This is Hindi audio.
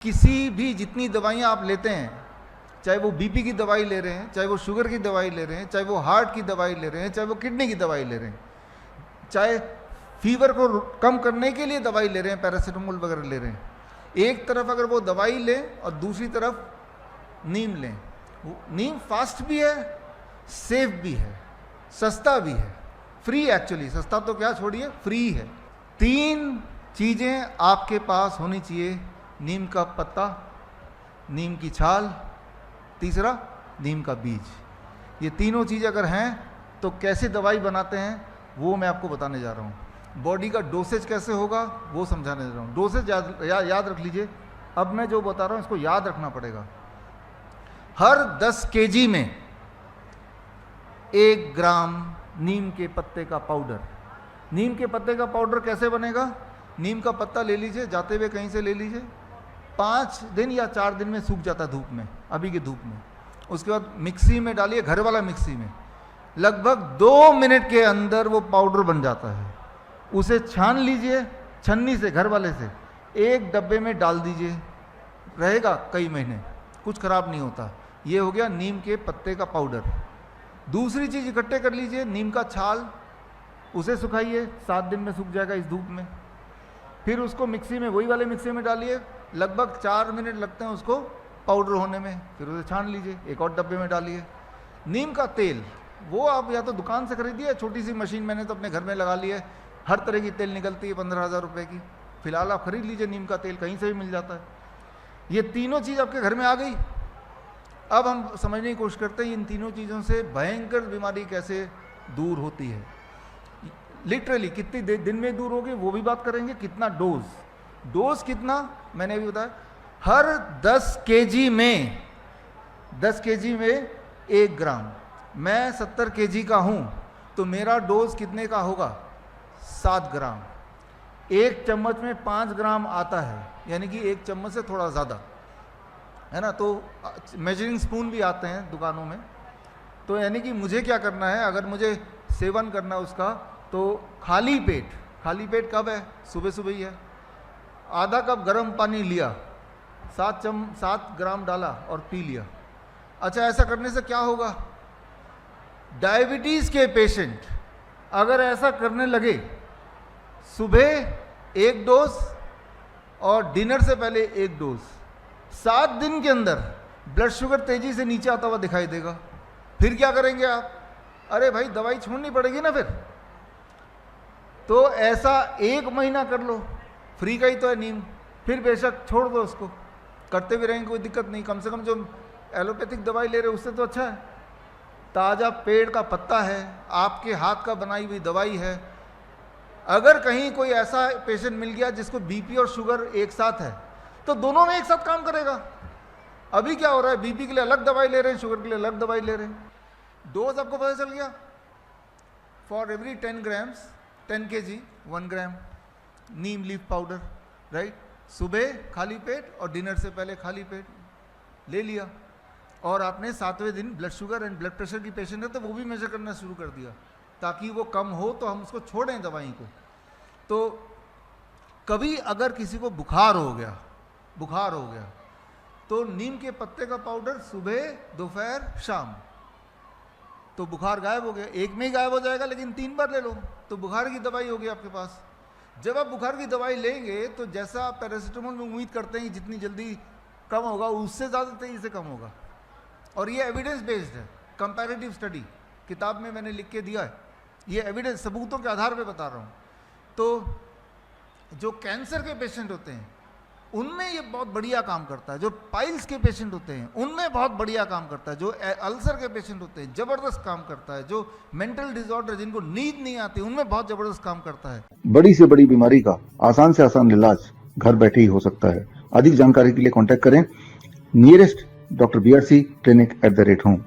किसी भी जितनी दवाइयाँ आप लेते हैं, चाहे वो बीपी की दवाई ले रहे हैं, चाहे वो शुगर की दवाई ले रहे हैं, चाहे वो हार्ट की दवाई ले रहे हैं, चाहे वो किडनी की दवाई ले रहे हैं, चाहे फीवर को कम करने के लिए दवाई ले रहे हैं, पैरासीटामोल वगैरह ले रहे हैं, एक तरफ अगर वो दवाई लें और दूसरी तरफ नीम लें, नीम फास्ट भी है, सेफ भी है, सस्ता भी है, फ्री एक्चुअली, सस्ता तो क्या छोड़िए, फ्री है। 3 चीज़ें आपके पास होनी चाहिए, नीम का पत्ता, नीम की छाल, तीसरा नीम का बीज। ये तीनों चीज़ अगर हैं तो कैसे दवाई बनाते हैं वो मैं आपको बताने जा रहा हूँ। बॉडी का डोसेज कैसे होगा वो समझाने जा रहा हूँ। डोसेज याद रख लीजिए, अब मैं जो बता रहा हूँ इसको याद रखना पड़ेगा। हर 10 kg में 1 ग्राम नीम के पत्ते का पाउडर। नीम के पत्ते का पाउडर कैसे बनेगा? नीम का पत्ता ले लीजिए, जाते हुए कहीं से ले लीजिए, 5 दिन या 4 दिन में सूख जाता है धूप में, अभी की धूप में। उसके बाद मिक्सी में डालिए, घर वाला मिक्सी में, लगभग 2 मिनट के अंदर वो पाउडर बन जाता है। उसे छान लीजिए छन्नी से, घर वाले से, एक डब्बे में डाल दीजिए, रहेगा कई महीने, कुछ खराब नहीं होता। ये हो गया नीम के पत्ते का पाउडर। दूसरी चीज़ इकट्ठे कर लीजिए, नीम का छाल, उसे सुखाइए, 7 दिन में सूख जाएगा इस धूप में। फिर उसको मिक्सी में, वही वाले मिक्सी में डालिए, लगभग 4 मिनट लगते हैं उसको पाउडर होने में। फिर उसे छान लीजिए, एक और डब्बे में डालिए। नीम का तेल, वो आप या तो दुकान से खरीदिए, छोटी सी मशीन मैंने तो अपने घर में लगा ली है, हर तरह की तेल निकलती है 15,000 रुपये की। फिलहाल आप खरीद लीजिए, नीम का तेल कहीं से भी मिल जाता है। ये तीनों चीज़ आपके घर में आ गई। अब हम समझने की कोशिश करते हैं इन तीनों चीज़ों से भयंकर बीमारी कैसे दूर होती है। लिटरली कितनी दिन में दूर होगी वो भी बात करेंगे। कितना डोज कितना मैंने अभी बताया, हर 10 kg में 1 ग्राम। मैं 70 kg का हूँ तो मेरा डोज कितने का होगा? 7 ग्राम। 1 चम्मच में 5 ग्राम आता है, यानी कि 1 चम्मच से थोड़ा ज़्यादा, है ना। तो मेजरिंग स्पून भी आते हैं दुकानों में। तो यानी कि मुझे क्या करना है, अगर मुझे सेवन करना है उसका, तो खाली पेट कब है? सुबह सुबह ही है। आधा कप गर्म पानी लिया, 7 ग्राम डाला और पी लिया। अच्छा, ऐसा करने से क्या होगा? डायबिटीज़ के पेशेंट अगर ऐसा करने लगे, सुबह 1 डोज और डिनर से पहले 1 डोज, 7 दिन के अंदर ब्लड शुगर तेजी से नीचे आता हुआ दिखाई देगा। फिर क्या करेंगे आप? अरे भाई, दवाई छोड़नी पड़ेगी ना फिर। तो ऐसा 1 महीना कर लो, फ्री का ही तो है नीम। फिर बेशक छोड़ दो उसको, करते भी रहेंगे, कोई दिक्कत नहीं। कम से कम जो एलोपैथिक दवाई ले रहे उससे तो अच्छा है। ताज़ा पेड़ का पत्ता है, आपके हाथ का बनाई हुई दवाई है। अगर कहीं कोई ऐसा पेशेंट मिल गया जिसको बीपी और शुगर एक साथ है, तो दोनों में एक साथ काम करेगा। अभी क्या हो रहा है, बीपी के लिए अलग दवाई ले रहे हैं, शुगर के लिए अलग दवाई ले रहे हैं। डोज आपको पता चल गया। For every 10 grams 10 kg 1 gram Neem leaf powder, right. सुबह खाली पेट और डिनर से पहले खाली पेट ले लिया। और आपने 7वें दिन blood sugar and blood pressure की पेशेंट है तो वो भी मेजर करना शुरू कर दिया, ताकि वो कम हो तो हम उसको छोड़ें दवाई को। तो कभी अगर किसी को बुखार हो गया तो नीम के पत्ते का पाउडर सुबह, दोपहर, शाम, तो बुखार गायब हो गया। एक में ही गायब हो जाएगा, लेकिन 3 बार ले लो तो बुखार की दवाई होगी आपके पास। जब आप बुखार की दवाई लेंगे तो जैसा आप पैरासीटामोल में उम्मीद करते हैं कि जितनी जल्दी कम होगा, उससे ज़्यादा तेज़ी से कम होगा। और ये एविडेंस बेस्ड है, कंपैरेटिव स्टडी किताब में मैंने लिख के दिया है। ये एविडेंस, सबूतों के आधार पे बता रहा हूँ। तो जो कैंसर के पेशेंट होते हैं उनमें ये बहुत बढ़िया काम करता है। जो पाइल्स के पेशेंट होते हैं उनमें बहुत बढ़िया काम करता है। जो अल्सर के पेशेंट होते हैं ज़बरदस्त काम करता है। जो मेंटल डिसऑर्डर, जिनको नींद नहीं आती, उनमें बहुत ज़बरदस्त काम करता है। बड़ी से बड़ी बीमारी का आसान से आसान इलाज घर बैठे ही हो सकता है। अधिक जानकारी के लिए कॉन्टैक्ट करें nearest Dr. BRC Clinic @ home।